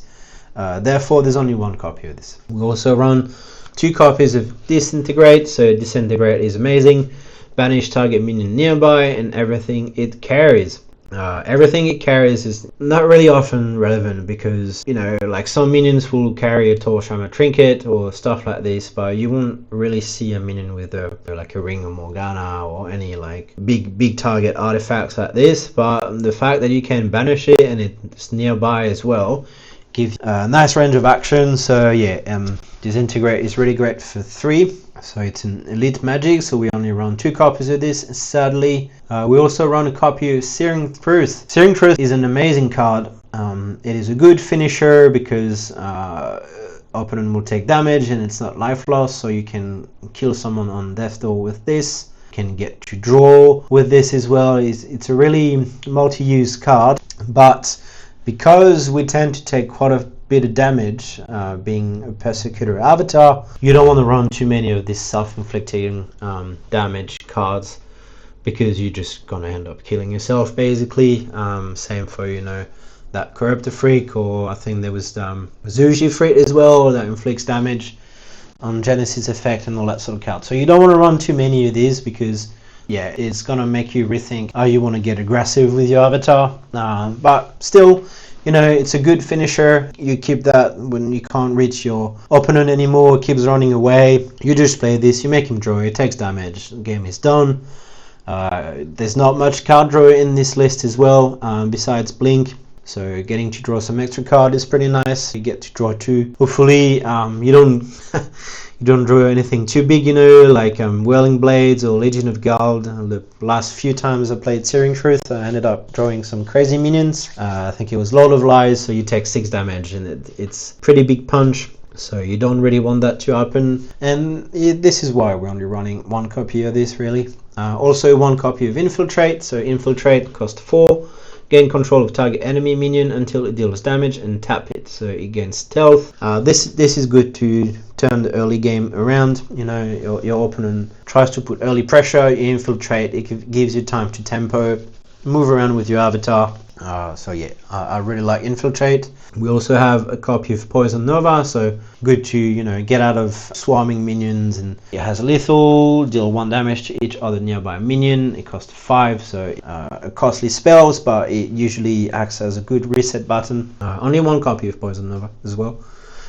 Therefore there's only 1 copy of this. We also run 2 copies of Disintegrate. So Disintegrate is amazing. Banish target minion nearby and everything it carries. Everything it carries is not really often relevant, because, you know, like some minions will carry a torch armor trinket or stuff like this, but you won't really see a minion with like a ring of Morgana or any like big target artifacts like this. But the fact that you can banish it and it's nearby as well gives a nice range of action. So yeah, Disintegrate is really great for 3. So it's an elite magic, so we only run 2 copies of this, sadly. We also run a copy of Searing Truth. Searing Truth is an amazing card. It is a good finisher because opponent will take damage and it's not life loss, so you can kill someone on death door with this. You can get to draw with this as well. It's a really multi-use card, but because we tend to take quite a bit of damage, being a Persecutor Avatar, you don't want to run too many of these self-inflicting damage cards, because you're just gonna end up killing yourself basically. Same for, you know, that Corruptor Freak, or I think there was Zuji Freak as well, that inflicts damage on Genesis effect and all that sort of card. So you don't want to run too many of these, because yeah, it's gonna make you rethink how you want to get aggressive with your avatar. But still, you know, it's a good finisher. You keep that when you can't reach your opponent anymore, keeps running away. You just play this, you make him draw, it takes damage, the game is done. There's not much card draw in this list as well, besides Blink. So getting to draw some extra card is pretty nice. You get to draw 2. Hopefully, you don't you don't draw anything too big, you know, like Whirling Blades or Legion of Gald. The last few times I played Searing Truth, I ended up drawing some crazy minions. I think it was Lord of Lies, so you take 6 damage, and it's pretty big punch. So you don't really want that to happen, and this is why we're only running 1 copy of this, really. Also 1 copy of Infiltrate. So Infiltrate costs 4. Gain control of target enemy minion until it deals damage, and tap it, so it gains stealth. This is good to turn the early game around. You know, your opponent tries to put early pressure, you infiltrate, it gives you time to tempo, move around with your avatar. So yeah, I really like Infiltrate. We also have a copy of Poison Nova, so good to, you know, get out of swarming minions, and it has lethal, deal 1 damage to each other nearby minion. It costs 5, so costly spells, but it usually acts as a good reset button. Only 1 copy of Poison Nova as well,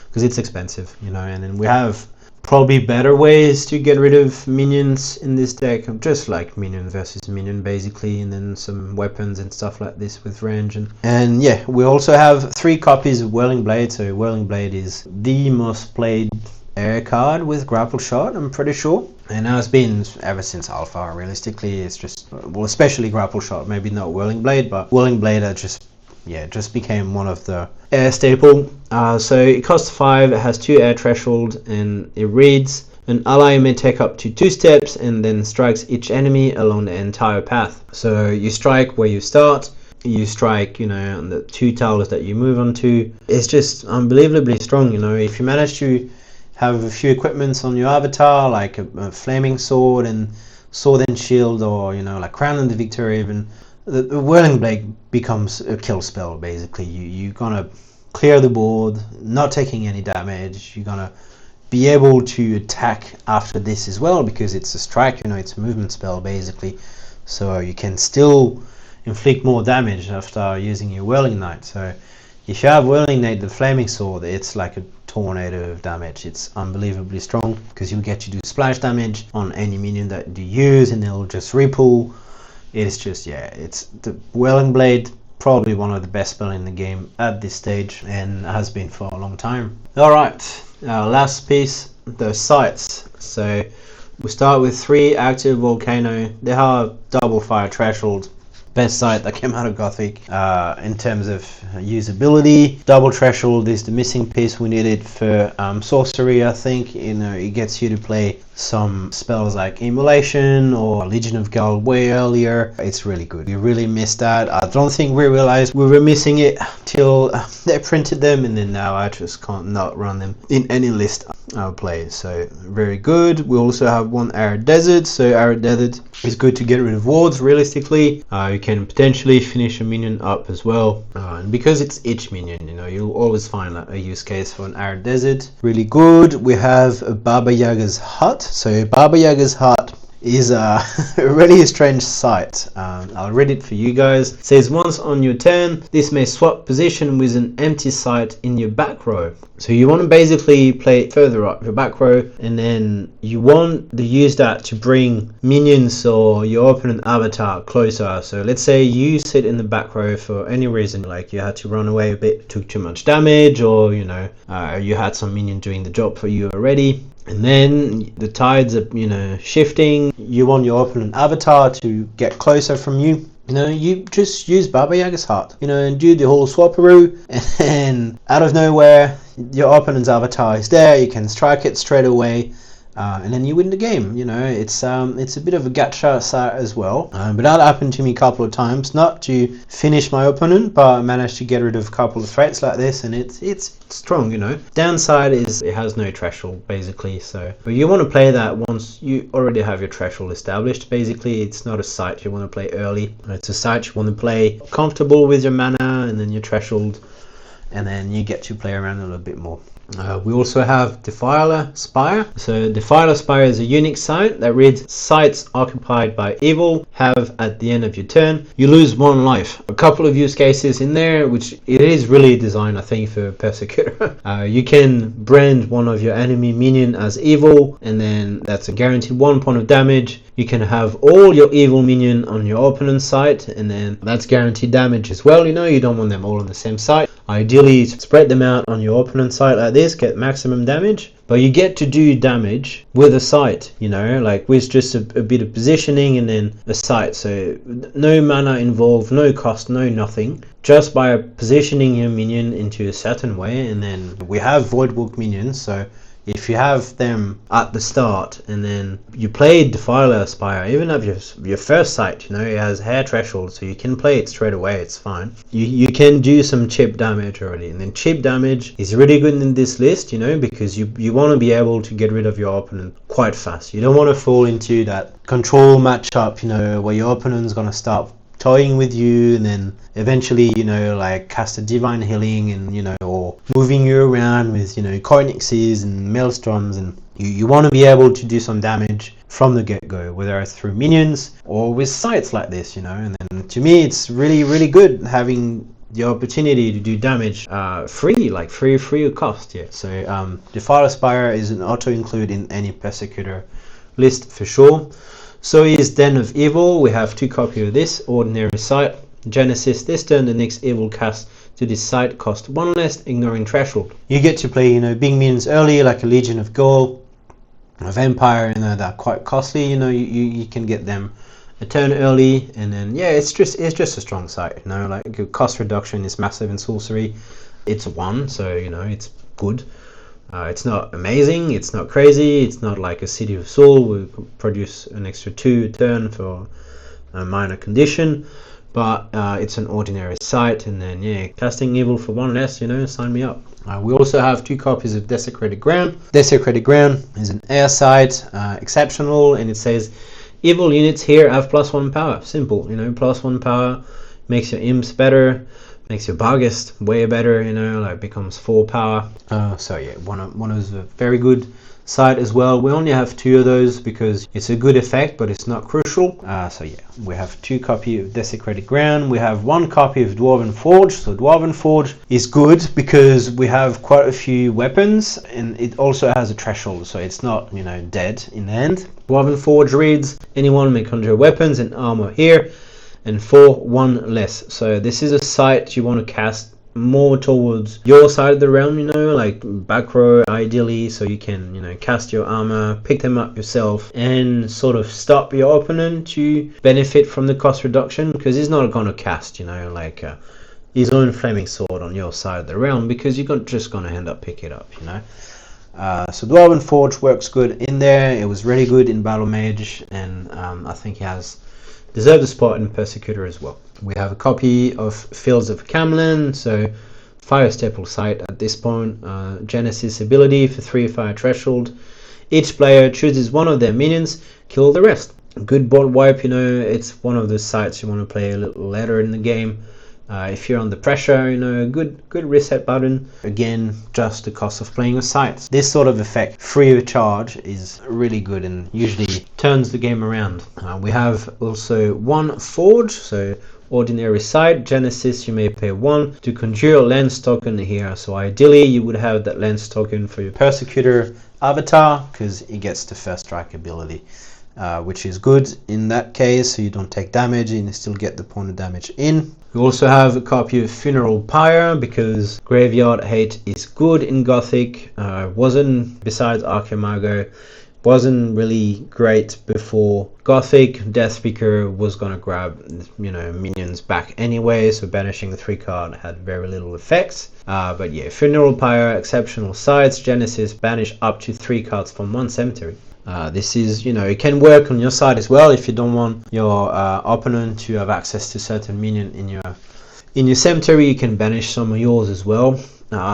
because it's expensive, you know. And then we have probably better ways to get rid of minions in this deck, just like minion versus minion basically, and then some weapons and stuff like this with range. And yeah, we also have 3 copies of Whirling Blade. So Whirling Blade is the most played air card with grapple shot, I'm pretty sure, and has been ever since alpha. Realistically, it's just, well, especially grapple shot, maybe not Whirling Blade, but Whirling Blade just became one of the air staple. So it costs 5, it has 2 air threshold, and it reads, an ally may take up to 2 steps and then strikes each enemy along the entire path. So you strike where you start, you strike, you know, on the 2 tiles that you move onto. It's just unbelievably strong, you know. If you manage to have a few equipments on your avatar, like a flaming sword and shield, or, you know, like Crown of the Victory even, the Whirling Blade becomes a kill spell basically. You're gonna clear the board, not taking any damage. You're gonna be able to attack after this as well, because it's a strike, you know, it's a movement spell basically. So you can still inflict more damage after using your Whirling Knight. So if you have Whirling Knight, the flaming sword, it's like a tornado of damage. It's unbelievably strong, because you'll get to do splash damage on any minion that you use, and it'll just ripple. It's just, yeah, it's the Whirling Blade, probably one of the best spells in the game at this stage, and has been for a long time. Alright, our last piece, the sights. So we start with 3 active volcano. They have double fire threshold. Best sight that came out of Gothic in terms of usability. Double threshold is the missing piece. We needed for sorcery, I think. You know, it gets you to play some spells like Immolation or Legion of Gall way earlier. It's really good. We really missed that. I don't think we realized we were missing it till they printed them, and then now I just can't not run them in any list I'll play. So very good. We also have 1 Arid Desert. So Arid Desert is good to get rid of wards. Realistically, you can potentially finish a minion up as well, and because it's each minion, you know, you'll always find a use case for an Arid Desert. Really good. We have a Baba Yaga's Hut. So Baba Yaga's Hut is a really strange sight. I'll read it for you guys. It says, once on your turn, this may swap position with an empty site in your back row. So you want to basically play it further up your back row, and then you want to use that to bring minions or your opponent avatar closer. So let's say you sit in the back row for any reason, like you had to run away a bit, took too much damage, or, you know, you had some minion doing the job for you already. And then the tides are, you know, shifting. You want your opponent avatar to get closer from you. You know, you just use Baba Yaga's Hut, you know, and do the whole swapperoo, and then out of nowhere, your opponent's avatar is there. You can strike it straight away, and then you win the game. You know, it's a bit of a gacha sight as well. But that happened to me a couple of times, not to finish my opponent, but I managed to get rid of a couple of threats like this, and it's strong, you know. Downside is it has no threshold basically. So, but you want to play that once you already have your threshold established. Basically, it's not a site you want to play early. It's a site you want to play comfortable with your mana and then your threshold, and then you get to play around a little bit more. We also have Defiler Spire. So Defiler Spire is a unique site that reads, sites occupied by evil have at the end of your turn, you lose 1 life. A couple of use cases in there, which it is really designed, I think, for Persecutor. You can brand one of your enemy minion as evil, and then that's a guaranteed 1 point of damage. You can have all your evil minion on your opponent's site, and then that's guaranteed damage as well. You know, you don't want them all on the same site. Ideally, spread them out on your opponent's site like this, get maximum damage. But you get to do damage with a site, you know, like with just a bit of positioning and then a site. So no mana involved, no cost, no nothing. Just by positioning your minion into a certain way. And then we have Voidwalk minions, so if you have them at the start and then you play Defiler Spire, even if your first site, you know, it has hair threshold, so you can play it straight away, it's fine. You can do some chip damage already, and then chip damage is really good in this list, you know, because you want to be able to get rid of your opponent quite fast. You don't want to fall into that control matchup, you know, where your opponent's going to start toying with you and then eventually, you know, like cast a divine healing and, you know, or moving you around with, you know, Cornixes and Maelstroms, and you want to be able to do some damage from the get-go, whether it's through minions or with sites like this, you know. And then to me it's really good having the opportunity to do damage free, like free of cost. Yeah, so Defiler Spire is an auto include in any Persecutor list for sure. So is Den of Evil. We have 2 copies of this. Ordinary Sight. Genesis. This turn, the next evil cast to this site cost 1 less, ignoring threshold. You get to play, big minions early, like a Legion of Gaul, a Vampire, that are quite costly. You can get them a turn early, and then yeah, it's just a strong site. Like cost reduction is massive in sorcery. It's 1, so it's good. It's not amazing, it's not crazy, it's not like a City of Soul we produce an extra 2 turn for a minor condition, but it's an ordinary site, and then yeah, casting evil for 1 less, sign me up. We also have 2 copies of Desecrated Ground. Desecrated Ground is an air site, exceptional, and it says evil units here have +1 power. Simple, +1 power makes your imps better, makes your Barghest way better, like becomes 4 power. So yeah, one of a very good site as well. We only have 2 of those because it's a good effect, but it's not crucial. So yeah, we have 2 copies of Desecrated Ground. We have 1 copy of Dwarven Forge. So Dwarven Forge is good because we have quite a few weapons, and it also has a threshold, so it's not dead in the end. Dwarven Forge reads, anyone may conjure weapons and armor here, and for 1 less. So this is a site you want to cast more towards your side of the realm, like back row ideally, so you can cast your armor, pick them up yourself, and sort of stop your opponent to benefit from the cost reduction, because he's not going to cast like his own flaming sword on your side of the realm, because you're just going to end up picking it up. So Dwarven Forge works good in there. It was really good in Battle Mage, and I think he has deserved a spot in Persecutor as well. We have a copy of Fields of Camelin, so fire staple site at this point. Genesis ability for 3 fire threshold. Each player chooses one of their minions, kill the rest. Good board wipe, it's one of the sites you want to play a little later in the game. If you're under pressure, a good reset button. Again, just the cost of playing with sites. This sort of effect, free of charge, is really good and usually turns the game around. We have also 1 Forge, so ordinary site. Genesis, you may pay 1 to conjure a lens token here. So ideally, you would have that lens token for your Persecutor Avatar, because he gets the first strike ability. Which is good in that case, so you don't take damage and you still get the point of damage in. We also have a copy of Funeral Pyre, because Graveyard Hate is good in Gothic. Wasn't, besides Archimago, wasn't really great before Gothic. Deathspeaker was gonna grab minions back anyway, so banishing the 3 card had very little effects. But yeah, Funeral Pyre, exceptional sites. Genesis, banish up to 3 cards from 1 cemetery. This is, it can work on your side as well if you don't want your opponent to have access to certain minion in your cemetery. You can banish some of yours as well.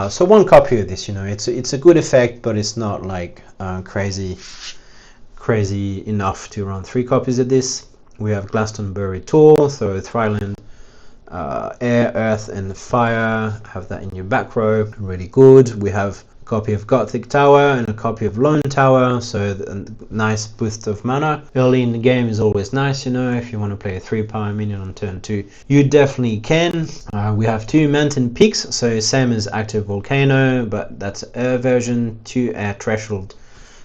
So 1 copy of this, it's a good effect, but it's not like crazy enough to run 3 copies of this. We have Glastonbury Tour, so Thryland, air, earth, and fire. Have that in your back row, really good. We have copy of Gothic Tower and a copy of Lone Tower, so a nice boost of mana early in the game is always nice. If you want to play a 3 power minion on turn 2, you definitely can. We have 2 Mountain Peaks, so same as Active Volcano, but that's air version. 2 air threshold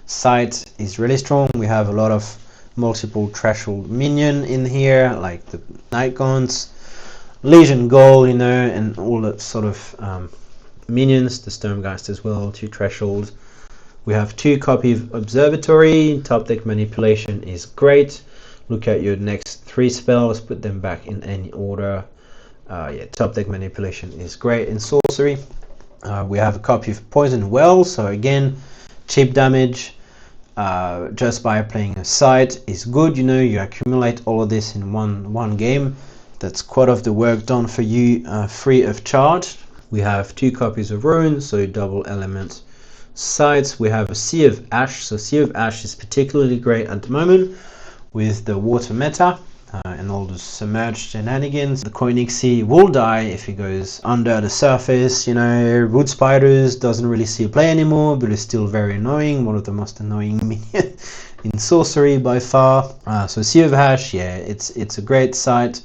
site is really strong. We have a lot of multiple threshold minion in here, like the Night Gaunts, Legion Goal, and all that sort of minions, the Stormgeist as well, 2 thresholds. We have 2 copy of Observatory. Top deck manipulation is great. Look at your next 3 spells, put them back in any order. Yeah, top deck manipulation is great in sorcery. We have a copy of Poison Well, so again, cheap damage just by playing a site is good. You accumulate all of this in one game. That's quite of the work done for you, free of charge. We have 2 copies of Ruin, so double element sites. We have a Sea of Ash, so Sea of Ash is particularly great at the moment with the water meta and all the submerged shenanigans. The Koenig Sea will die if he goes under the surface. Wood Spiders doesn't really see a play anymore, but it's still very annoying. One of the most annoying minions in sorcery by far. So Sea of Ash, yeah, it's a great site.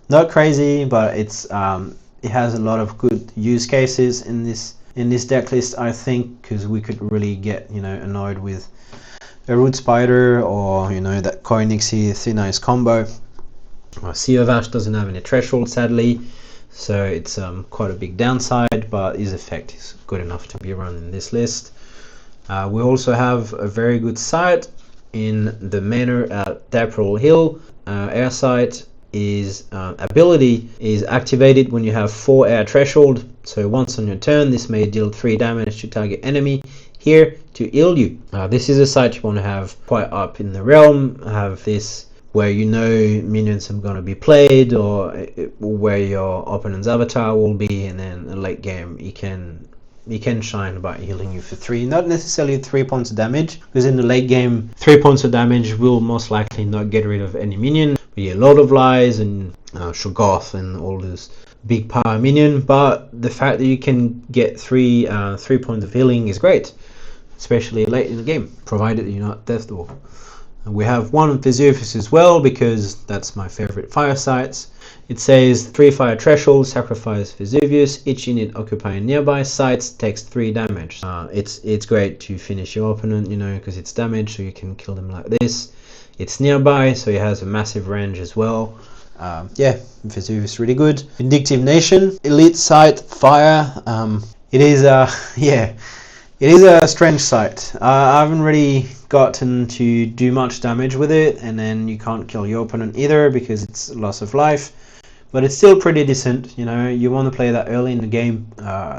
Not crazy, but it's it has a lot of good use cases in this deck list, I think, because we could really get, you know, annoyed with a Root Spider or, you know, that Koenigsee Thin Ice combo. Sea of Ash doesn't have any threshold, sadly, so it's quite a big downside, but his effect is good enough to be run in this list. We also have a very good sight in the manor at Dapperel Hill. Air sight is ability is activated when you have 4 air threshold, so once on your turn this may deal 3 damage to target enemy here to heal you. This is a sight you want to have quite up in the realm, have this where you know minions are going to be played, or where your opponent's avatar will be, and then in late game he can shine by healing you for 3, not necessarily 3 points of damage, because in the late game 3 points of damage will most likely not get rid of any minion. We get a lot of lies and Shoggoth and all this big power minion, but the fact that you can get 3 points of healing is great, especially late in the game, provided you're not Death Door. And we have one Vesuvius as well, because that's my favorite fire sites. It says 3 fire threshold, sacrifice Vesuvius. Each unit occupying nearby sites takes 3 damage. It's great to finish your opponent, you know, because it's damage, so you can kill them like this. It's nearby, so it has a massive range as well. Yeah, Vesuvius really good. Vindictive Nation, elite site, fire. It is yeah, it is a strange site. I haven't really gotten to do much damage with it, and then you can't kill your opponent either because it's loss of life, but it's still pretty decent. You know, you want to play that early in the game.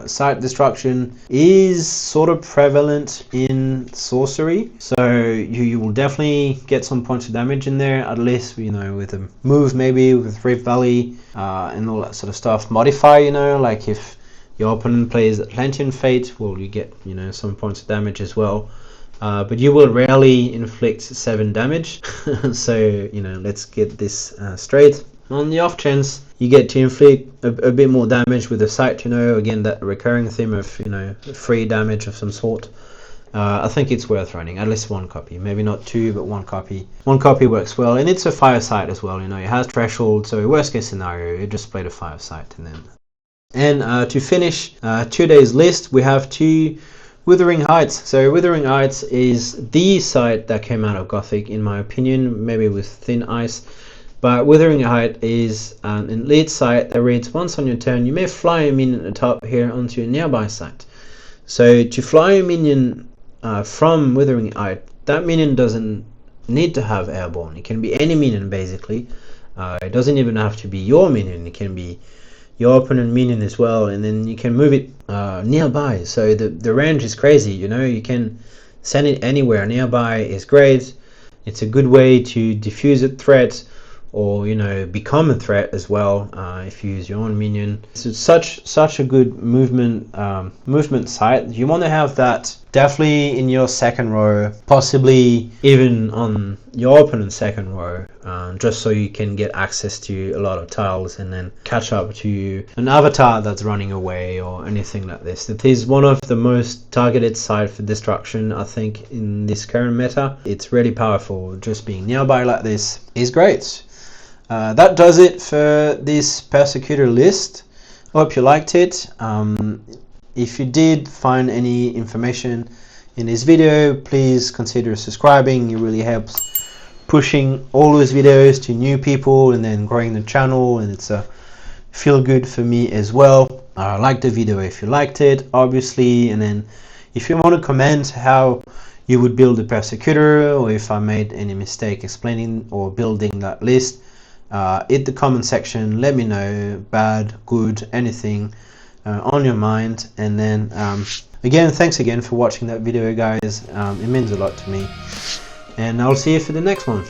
Site destruction is sort of prevalent in sorcery, so you will definitely get some points of damage in there, at least, you know, with a move, maybe with Rift Valley and all that sort of stuff. Modify, you know, like if your opponent plays Atlantean Fate, well, you get, you know, some points of damage as well. But you will rarely inflict 7 damage. So, you know, let's get this straight. On the off chance you get to inflict a bit more damage with the sight, you know, again, that recurring theme of, you know, free damage of some sort, I think it's worth running at least 1 copy, maybe not 2, but 1 copy. 1 copy works well, and it's a fire sight as well, you know, it has threshold, so worst case scenario, you just play the fire sight. And to finish today's list, we have 2 Withering Heights. So Withering Heights is the site that came out of Gothic, in my opinion, maybe with Thin Ice. But Withering Height is an elite site that reads, once on your turn you may fly a minion at the top here onto a nearby site. So to fly a minion from Withering Height, that minion doesn't need to have airborne. It can be any minion basically. It doesn't even have to be your minion, it can be your opponent minion as well, and then you can move it nearby. So the range is crazy, you know, you can send it anywhere. Nearby is great. It's a good way to diffuse a threat, or, you know, become a threat as well, if you use your own minion. So it's such a good movement site. You want to have that definitely in your second row, possibly even on your opponent's second row, just so you can get access to a lot of tiles and then catch up to an avatar that's running away or anything like this. It is one of the most targeted sites for destruction, I think, in this current meta. It's really powerful. Just being nearby like this is great. That does it for this Persecutor list. Hope you liked it. If you did find any information in this video, please consider subscribing. It really helps pushing all those videos to new people and then growing the channel, and it's a feel good for me as well. Like the video if you liked it, obviously, and then if you want to comment how you would build a Persecutor, or if I made any mistake explaining or building that list, hit the comment section, let me know, bad, good, anything on your mind. And then again, thanks again for watching that video, guys. It means a lot to me, and I'll see you for the next one.